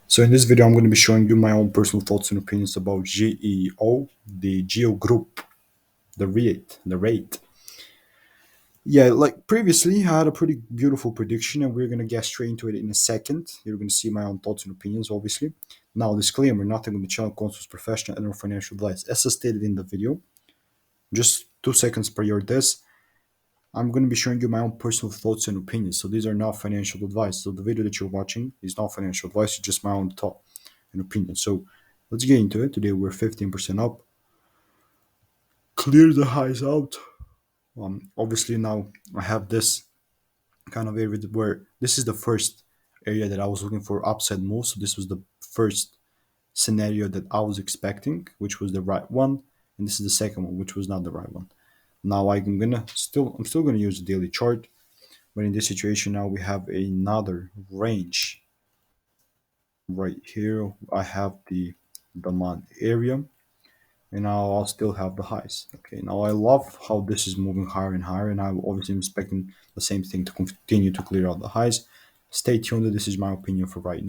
So in this video, I'm going to be showing you my own personal thoughts and opinions about GEO, the Geo Group, the rate. Yeah, like previously, I had a pretty beautiful prediction, and we're going to get straight into it in a second. You're going to see my own thoughts and opinions, obviously. Now, disclaimer: nothing on the channel constitutes professional and/or financial advice, as stated in the video. Just 2 seconds prior to this, I'm going to be showing you my own personal thoughts and opinions. So these are not financial advice. So the video that you're watching is not financial advice; it's just my own thought and opinion. So let's get into it. Today we're 15% up. Clear the highs out. Obviously now I have this kind of area where this is the first area that I was looking for upside move. So this was the first scenario that I was expecting, which was the right one, and this is the second one, which was not the right one. Now I'm still gonna use the daily chart, but in this situation now we have another range right here. I have the demand area, and now I'll still have the highs. Okay, now I love how this is moving higher and higher, and I'm obviously expecting the same thing to continue to clear out the highs. Stay tuned. This is my opinion for right now.